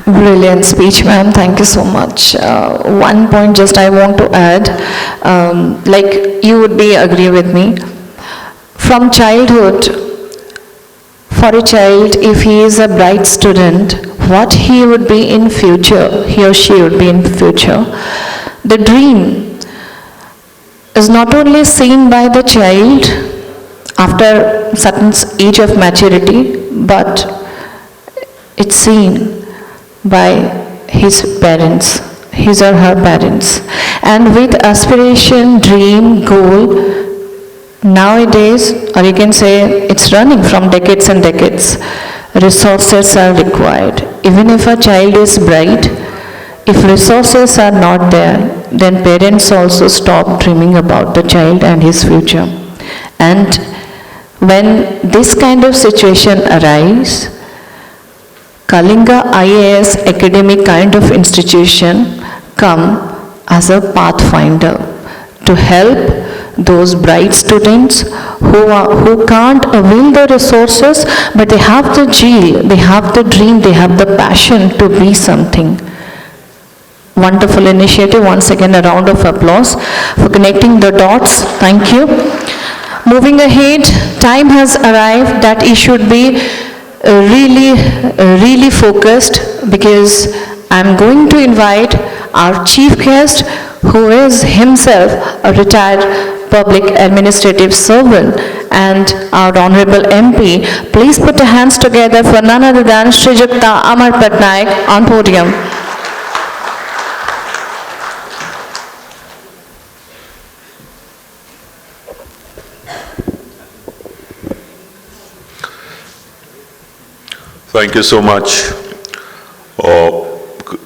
Brilliant speech, ma'am. Thank you so much. One point just I want to add, like you would be agree with me. From childhood, for a child, if he is a bright student, what he would be in future, he or she would be in future. The dream is not only seen by the child after certain age of maturity, but it's seen by his parents, his or her parents. And with aspiration, dream, goal, nowadays, or you can say it's running from decades and decades, resources are required. Even if a child is bright, if resources are not there, then parents also stop dreaming about the child and his future. And when this kind of situation arises, Kalinga IAS academic kind of institution come as a pathfinder to help those bright students who can't avail the resources, but they have the zeal, they have the dream, they have the passion to be something. Wonderful initiative. Once again, a round of applause for connecting the dots. Thank you. Moving ahead, time has arrived that it should be really focused, because I'm going to invite our chief guest, who is himself a retired public administrative servant and our honorable MP. Please put your hands together for none other than Srijukta Amar Patnaik on podium. Thank you so much,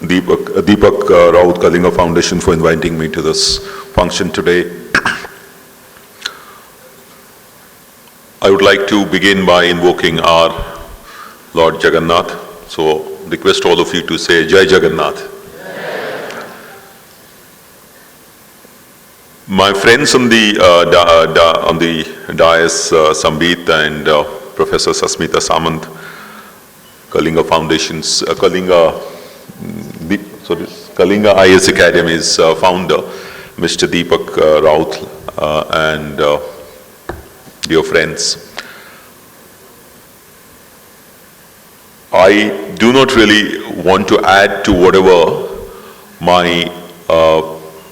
Deepak Raut Kalinga Foundation, for inviting me to this function today. I would like to begin by invoking our Lord Jagannath. So request all of you to say Jai Jagannath. My friends on the dais, Sambit and Professor Sasmita Samant, Kalinga Foundation's, Kalinga IAS Academy's founder, Mr. Deepak Raut, and dear friends. I do not really want to add to whatever my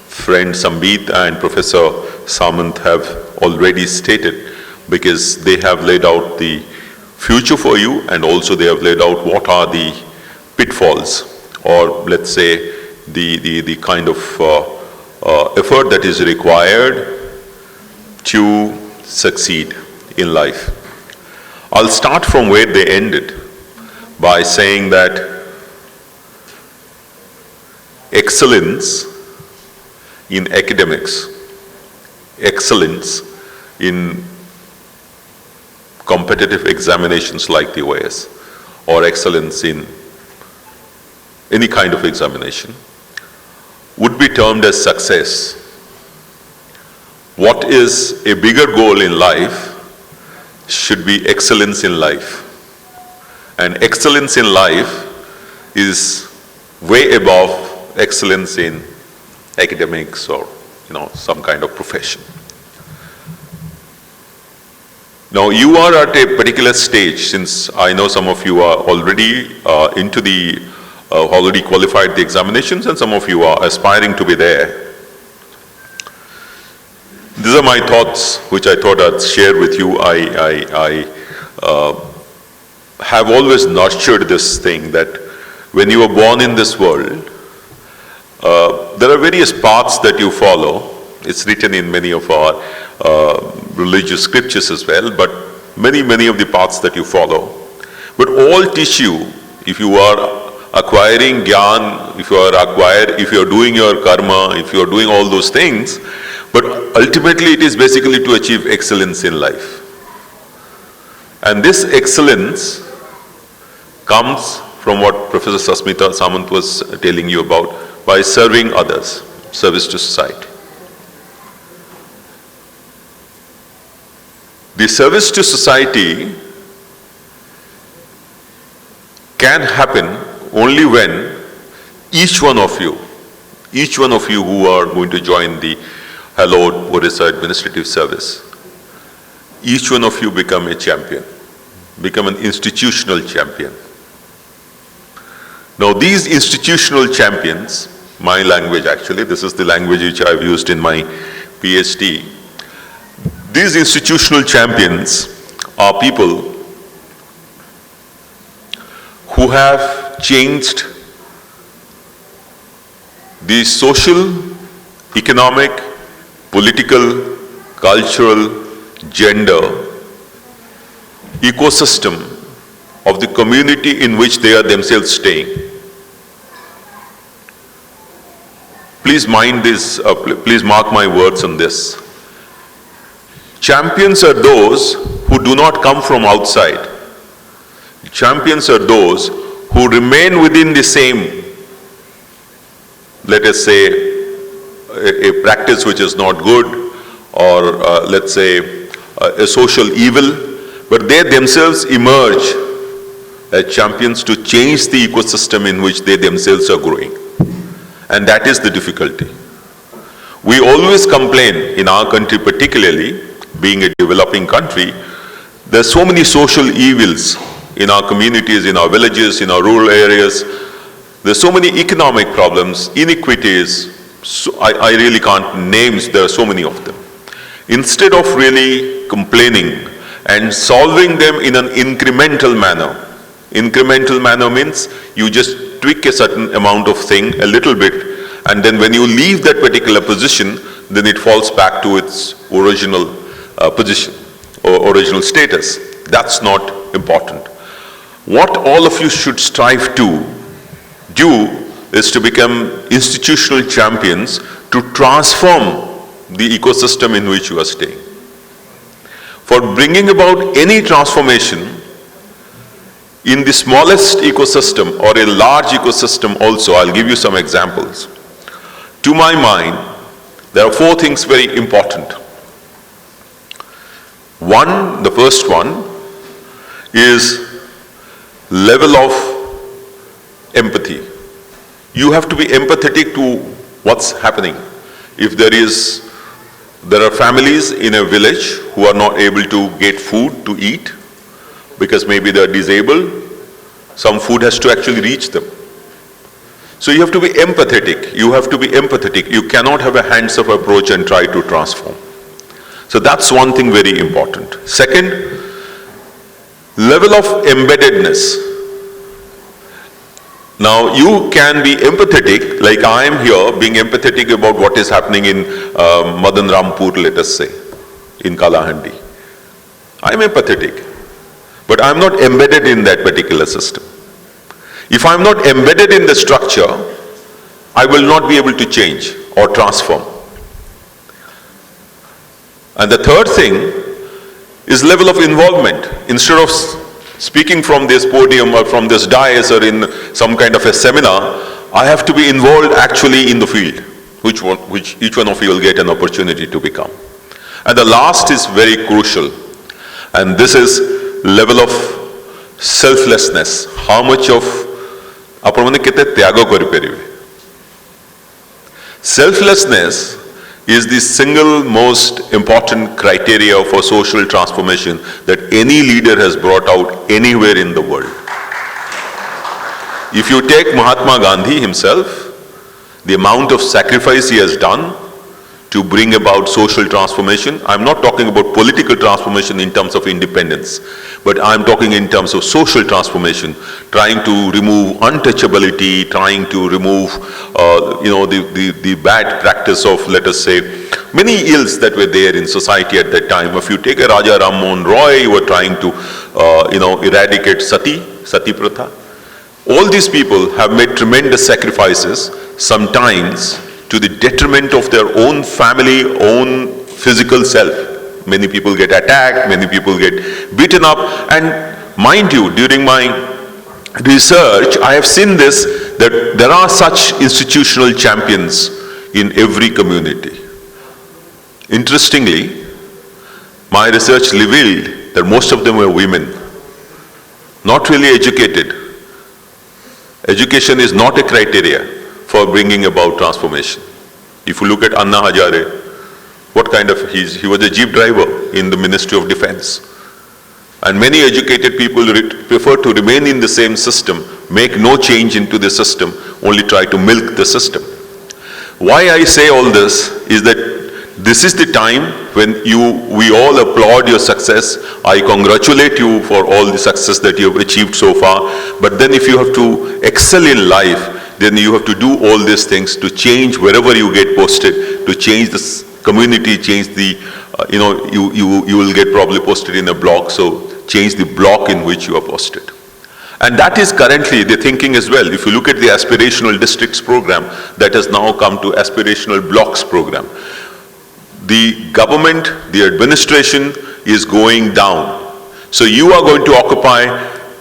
friend Sambit and Professor Samant have already stated, because they have laid out the future for you, and also they have laid out what are the pitfalls, or let's say the kind of effort that is required to succeed in life. I'll start from where they ended by saying that excellence in academics, excellence in competitive examinations like the OAS, or excellence in any kind of examination, would be termed as success. What is a bigger goal in life should be excellence in life. And excellence in life is way above excellence in academics or, some kind of profession. Now, you are at a particular stage, since I know some of you are already already qualified the examinations, and some of you are aspiring to be there. These are my thoughts, which I thought I'd share with you. I have always nurtured this thing that when you are born in this world, there are various paths that you follow. It's written in many of our religious scriptures as well, but many of the paths that you follow. But all teach you, if you are acquiring gyan, if you are doing your karma, if you are doing all those things, but ultimately it is basically to achieve excellence in life. And this excellence comes from what Professor Sasmita Samant was telling you about, by serving others, service to society. The service to society can happen only when each one of you who are going to join the Hello Odisha Administrative Service, each one of you become a champion, become an institutional champion. Now these institutional champions, my language actually, this is the language which I've used in my PhD. These institutional champions are people who have changed the social, economic, political, cultural, gender ecosystem of the community in which they are themselves staying. Please mind this, please mark my words on this. Champions are those who do not come from outside. Champions are those who remain within the same, let us say, a practice which is not good, or let's say a social evil, but they themselves emerge as champions to change the ecosystem in which they themselves are growing. And that is the difficulty. We always complain in our country, particularly being a developing country, there's so many social evils in our communities, in our villages, in our rural areas. There's so many economic problems, inequities. So I really can't name, there are so many of them. Instead of really complaining and solving them in an incremental manner means you just tweak a certain amount of thing a little bit, and then when you leave that particular position, then it falls back to its original position or original status. That's not important. What all of you should strive to do is to become institutional champions to transform the ecosystem in which you are staying. For bringing about any transformation in the smallest ecosystem or a large ecosystem also, I'll give you some examples. To my mind, there are four things very important. One, the first one, is level of empathy. You have to be empathetic to what's happening. If there are families in a village who are not able to get food to eat because maybe they're disabled, some food has to actually reach them. So you have to be empathetic. You have to be empathetic. You cannot have a hands-off approach and try to transform. So that's one thing very important. Second, level of embeddedness. Now you can be empathetic, like I am here being empathetic about what is happening in Madan Rampur, let us say, in Kalahandi. I am empathetic, but I am not embedded in that particular system. If I am not embedded in the structure, I will not be able to change or transform. And the third thing is level of involvement. Instead of speaking from this podium or from this dais or in some kind of a seminar, I have to be involved actually in the field, which each one of you will get an opportunity to become. And the last is very crucial, and this is level of selflessness. How much of आपण केते त्याग करि परिबे. Selflessness is the single most important criteria for social transformation that any leader has brought out anywhere in the world. If you take Mahatma Gandhi himself, the amount of sacrifice he has done to bring about social transformation, I'm not talking about political transformation in terms of independence, but I'm talking in terms of social transformation, trying to remove untouchability, trying to remove the bad practice of, let us say, many ills that were there in society at that time. If you take a Raja Ram Mohan Roy, you were trying to eradicate sati pratha. All these people have made tremendous sacrifices, sometimes to the detriment of their own family, own physical self. Many people get attacked, many people get beaten up, and mind you, during my research, I have seen this, that there are such institutional champions in every community. Interestingly, my research revealed that most of them were women, not really educated education is not a criteria for bringing about transformation. If you look at Anna Hazare, what kind of, he was a jeep driver in the Ministry of Defense. And many educated people prefer to remain in the same system, make no change into the system, only try to milk the system. Why I say all this is that this is the time when we all applaud your success. I congratulate you for all the success that you have achieved so far. But then if you have to excel in life, then you have to do all these things to change wherever you get posted, to change the community, change the, you will get probably posted in a block, so change the block in which you are posted. And that is currently the thinking as well. If you look at the aspirational districts program, that has now come to aspirational blocks program. The government, the administration is going down. So you are going to occupy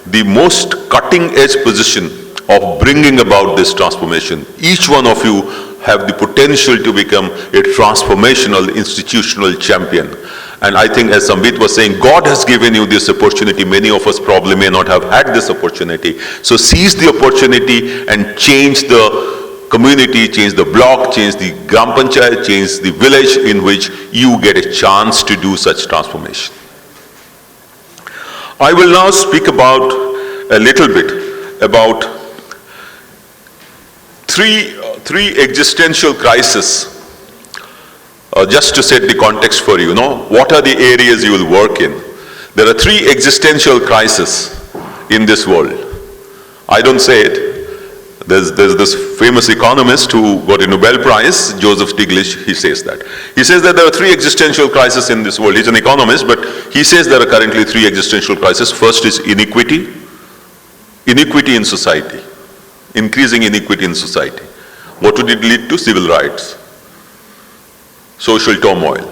the most cutting edge position of bringing about this transformation. Each one of you have the potential to become a transformational institutional champion. And I think, as Sambit was saying, God has given you this opportunity. Many of us probably may not have had this opportunity. So seize the opportunity and change the community, change the block, change the Gram Panchayat, change the village in which you get a chance to do such transformation. I will now speak about a little bit about three existential crises. Just to set the context for you, what are the areas you will work in? There are three existential crises in this world. I don't say it. There's this famous economist who got a Nobel Prize, Joseph Stiglitz, he says that. He says that there are three existential crises in this world. He's an economist, but he says there are currently three existential crises. First is inequity. Inequity in society. Increasing inequity in society. What would it lead to? Civil rights. Social turmoil,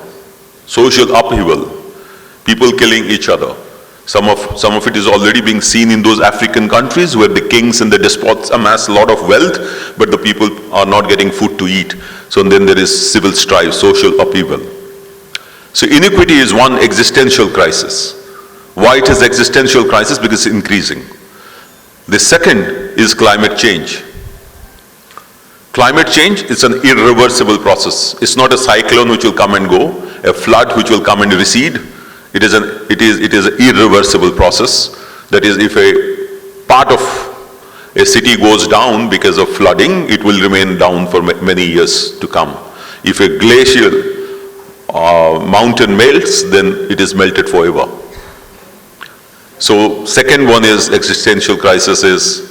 social upheaval, people killing each other. Some of it is already being seen in those African countries where the kings and the despots amass a lot of wealth, but the people are not getting food to eat. So then there is civil strife, social upheaval. So inequity is one existential crisis. Why it is existential crisis? Because it's increasing. The second is climate change. Climate change is an irreversible process. It's not a cyclone which will come and go, a flood which will come and recede. It is an irreversible process. That is, if a part of a city goes down because of flooding, it will remain down for many years to come. If a glacial mountain melts, then it is melted forever. So second one is existential crisis is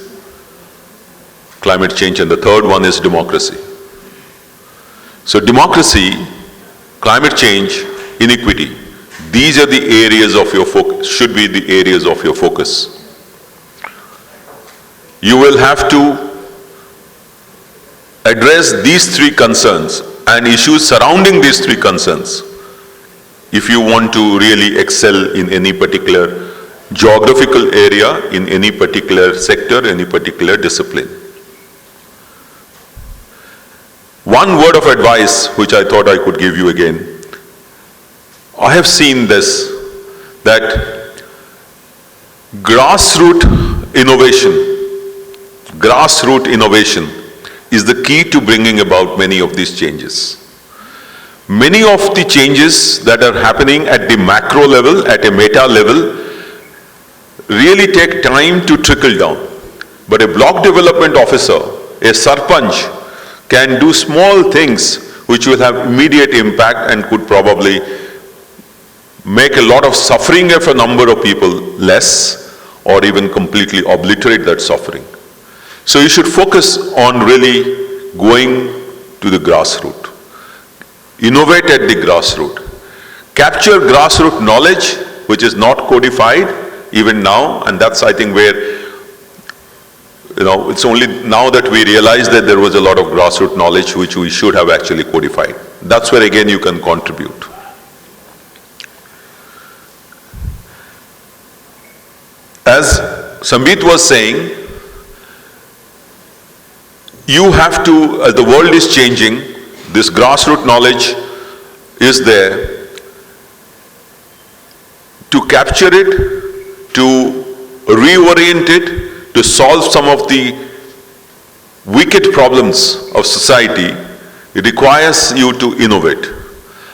climate change, and the third one is democracy. So democracy, climate change, inequity, these are the areas of your focus, should be the areas of your focus. You will have to address these three concerns and issues surrounding these three concerns if you want to really excel in any particular geographical area, in any particular sector, any particular discipline. One word of advice which I thought I could give you again. I have seen this, that grassroots innovation is the key to bringing about many of these changes. Many of the changes that are happening at the macro level, at a meta level, really take time to trickle down. But a block development officer, a sarpanch, can do small things which will have immediate impact and could probably make a lot of suffering of a number of people less, or even completely obliterate that suffering. So you should focus on really going to the grassroots. Innovate at the grassroots. Capture grassroots knowledge which is not codified even now, and that's, I think, where it's only now that we realize that there was a lot of grassroots knowledge which we should have actually codified. That's where again you can contribute. As Sambit was saying, you have to, as the world is changing, this grassroots knowledge is there. To capture it, to reorient it, to solve some of the wicked problems of society, it requires you to innovate.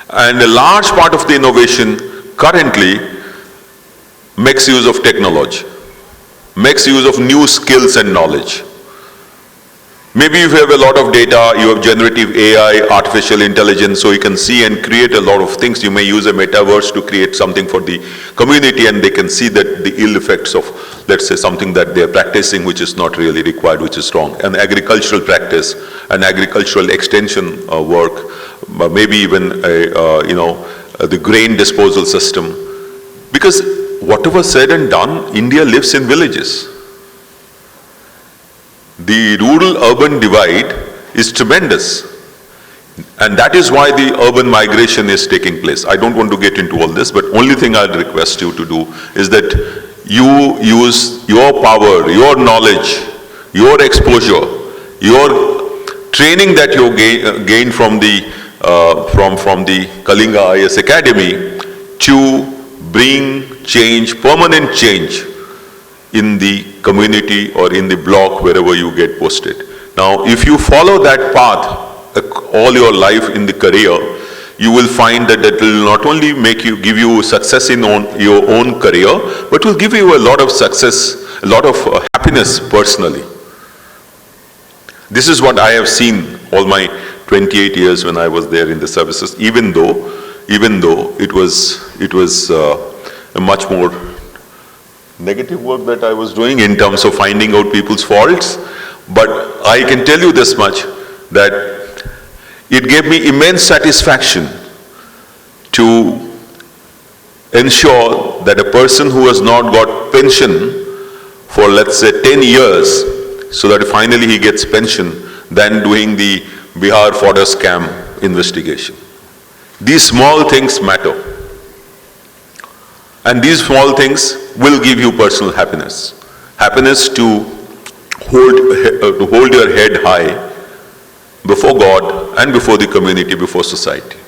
And a large part of the innovation currently makes use of technology, makes use of new skills and knowledge. Maybe if you have a lot of data, you have generative AI, artificial intelligence, so you can see and create a lot of things. You may use a metaverse to create something for the community, and they can see that the ill effects of, let's say, something that they are practicing which is not really required, which is wrong. An agricultural practice, an agricultural extension work, maybe even the grain disposal system. Because whatever said and done, India lives in villages. The rural-urban divide is tremendous, and that is why the urban migration is taking place. I don't want to get into all this, but only thing I'd request you to do is that you use your power, your knowledge, your exposure, your training that you gain from the Kalinga IAS Academy to bring change, permanent change in the community or in the block wherever you get posted. Now, if you follow that path all your life in the career, you will find that it will not only give you success in your own career, but will give you a lot of success, a lot of happiness personally. This is what I have seen all my 28 years when I was there in the services, even though it was a much more negative work that I was doing in terms of finding out people's faults. But I can tell you this much, that it gave me immense satisfaction to ensure that a person who has not got pension for, let's say, 10 years, so that finally he gets pension, than doing the Bihar fodder scam investigation. These small things matter. And these small things will give you personal happiness. Happiness to hold your head high before God and before the community, before society.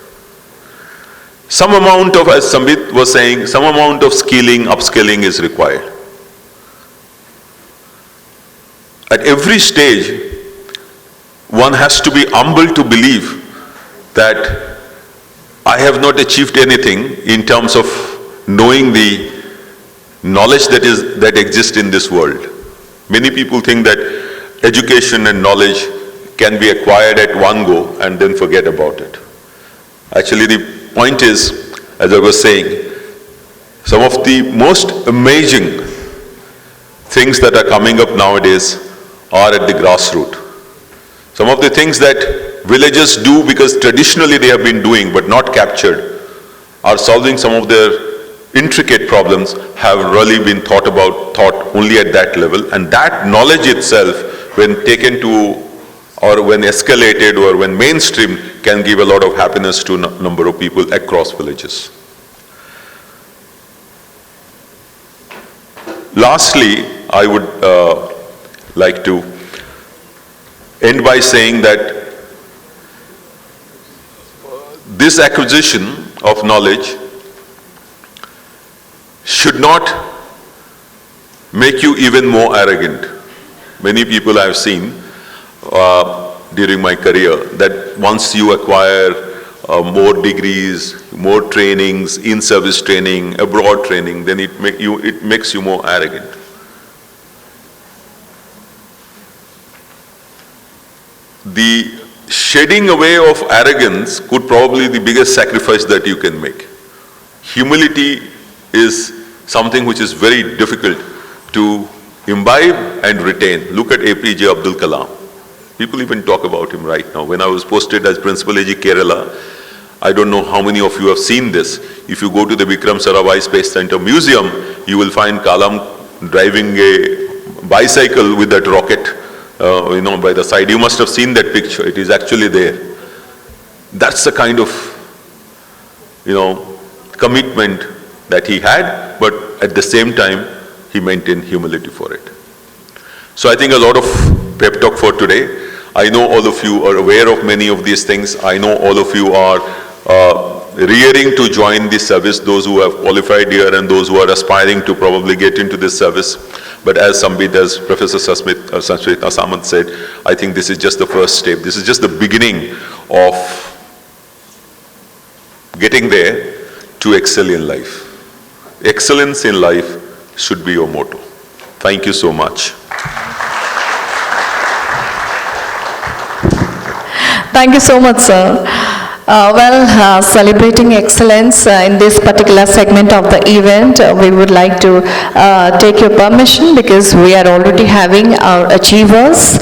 Some amount of, as Sambit was saying, some amount of skilling, upskilling is required. At every stage, one has to be humble to believe that I have not achieved anything in terms of knowing the knowledge that exists in this world. Many people think that education and knowledge can be acquired at one go and then forget about it. Actually, the point is, as I was saying, some of the most amazing things that are coming up nowadays are at the grassroots. Some of the things that villagers do because traditionally they have been doing but not captured, are solving some of their intricate problems, have really been thought only at that level. And that knowledge itself, when taken to, or when escalated, or when mainstream, can give a lot of happiness to a number of people across villages. Lastly, I would like to end by saying that this acquisition of knowledge should not make you even more arrogant. Many people I have seen during my career, that once you acquire more degrees, more trainings, in-service training, abroad training, then it makes you more arrogant. The shedding away of arrogance could probably be the biggest sacrifice that you can make. Humility is something which is very difficult to imbibe and retain. Look at APJ Abdul Kalam. People even talk about him right now. When I was posted as Principal AG Kerala, I don't know how many of you have seen this. If you go to the Vikram Sarabhai Space Center Museum, you will find Kalam driving a bicycle with that rocket, by the side. You must have seen that picture. It is actually there. That's the kind of, commitment that he had, but at the same time, he maintained humility for it. So I think a lot of pep talk for today. I know all of you are aware of many of these things. I know all of you are rearing to join this service, those who have qualified here and those who are aspiring to probably get into this service. But as Professor Sanshita Samant said, I think this is just the first step. This is just the beginning of getting there to excel in life. Excellence in life should be your motto. Thank you so much. Thank you so much, sir. Celebrating excellence in this particular segment of the event, we would like to take your permission because we are already having our achievers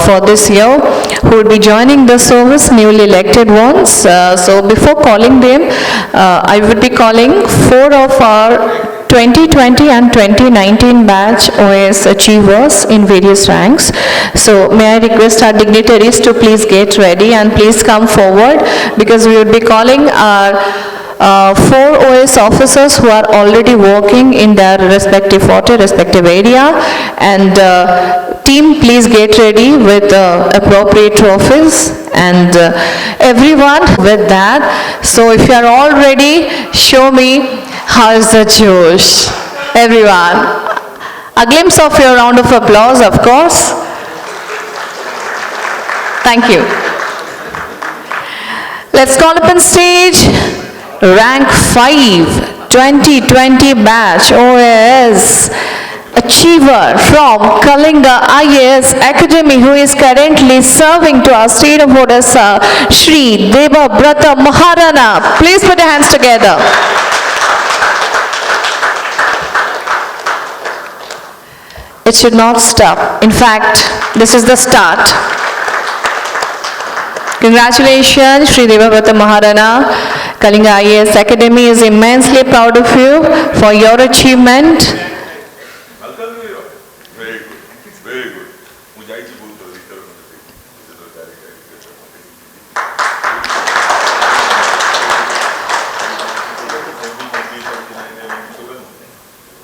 for this year who will be joining the service, newly elected ones. So before calling them, I would be calling 4 of our 2020 and 2019 batch OAS achievers in various ranks. So may I request our dignitaries to please get ready and please come forward because we will be calling our 4 OAS officers who are already working in their respective area, and team, please get ready with appropriate trophies and everyone with that. So if you are all ready, show me how is the Josh. Everyone, a glimpse of your round of applause, of course. Thank you. Let's call up on stage rank 5, 2020 batch OAS achiever from Kalinga IAS Academy, who is currently serving to our state of Odisha, Shri Deva Brata Maharana. Please put your hands together. It should not stop. In fact, this is the start. Congratulations, Shri Deva Brata Maharana. Kalinga IAS Academy is immensely proud of you for your achievement.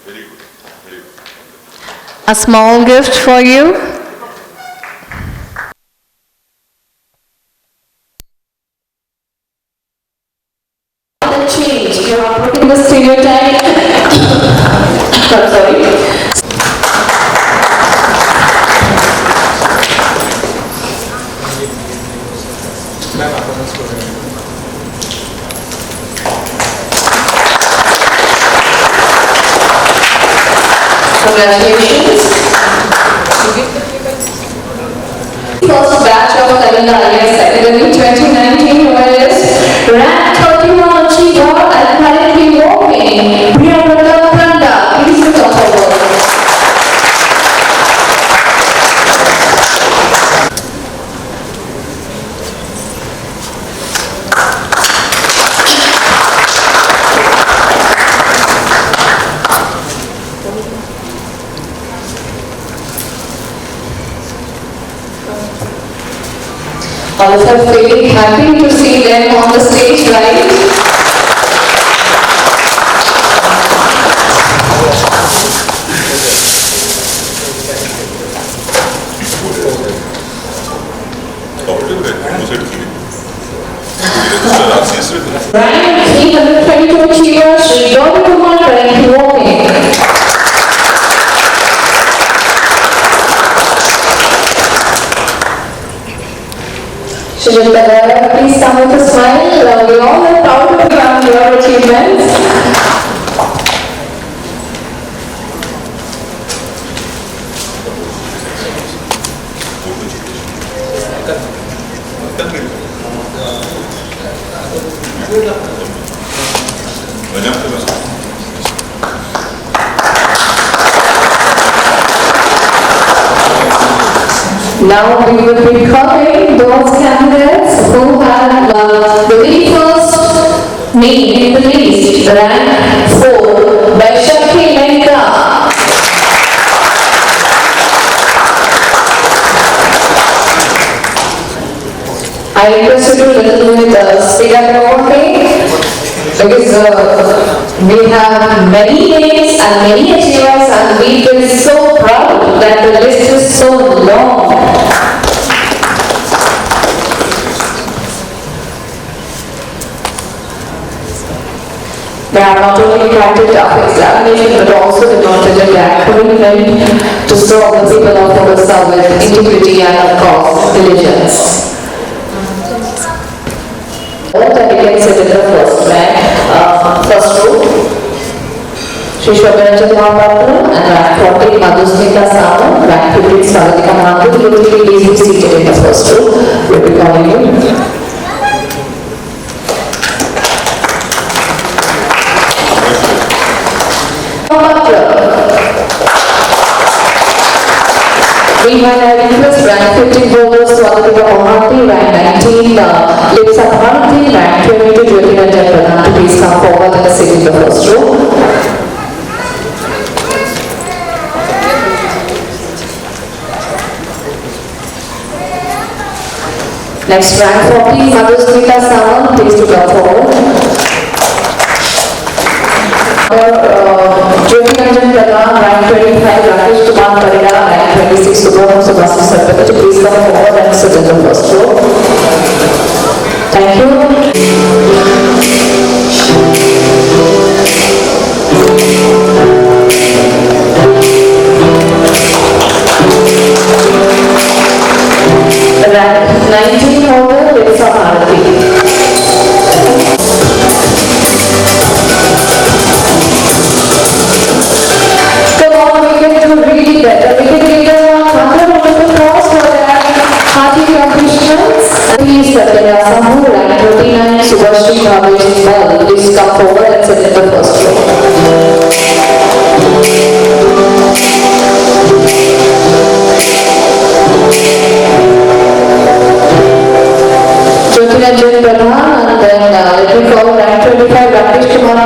Very good. A small gift for you. The change, you are putting the stereotype. Sorry. Congratulations. First batch of Kalinga IAS Academy 2019 OAS rank 31 achiever and currently working. Priyavrata Pranda, please come forward. All of us feeling happy to see them on the stage, right? Rank 322 achievers, Shri Yogi Kumar currently working. Please come with a smile. We all are proud of you and your achievements. Now we will be calling those candidates who have the very first name in the list, rank 4, Vaishakhi Lenka. I request you to listen with speed up properly because we have many names and many achievers and we feel so proud that the list is so long. They are not only proud impacted our examination, but also denoted a gap commitment to serve the people of Odisha with integrity and, of course, diligence. All delegates sit in the first row. Shri Shobhananjan Mahapatra and rank 40 Madhusmita Sama, rank 15 Savatika Mahantu, you will please be seated in the first row. We will be calling you. We had a request rank 15 holders Swadhika Mohanty, rank 19, Lipsa Bharati, rank 22 Jyotiranja Pradhan to please come forward and sit in the first row. Next rank 40 Madhusmita Sama, please to come forward. Jyotiranja Pradhan, rank 25, Rakesh Kumar Parida, rank 26, Subham Subhasi Sarpati, please come forward and sit in the first row. Thank you. Rank 19 holder, Lipsa Bharati. Come on, we can do really better. We can give a round of applause for their hearty accomplishments. Please, Satyaya Samu, rank 29, Subhashri Bhavesh, please come forward and sit in the first row.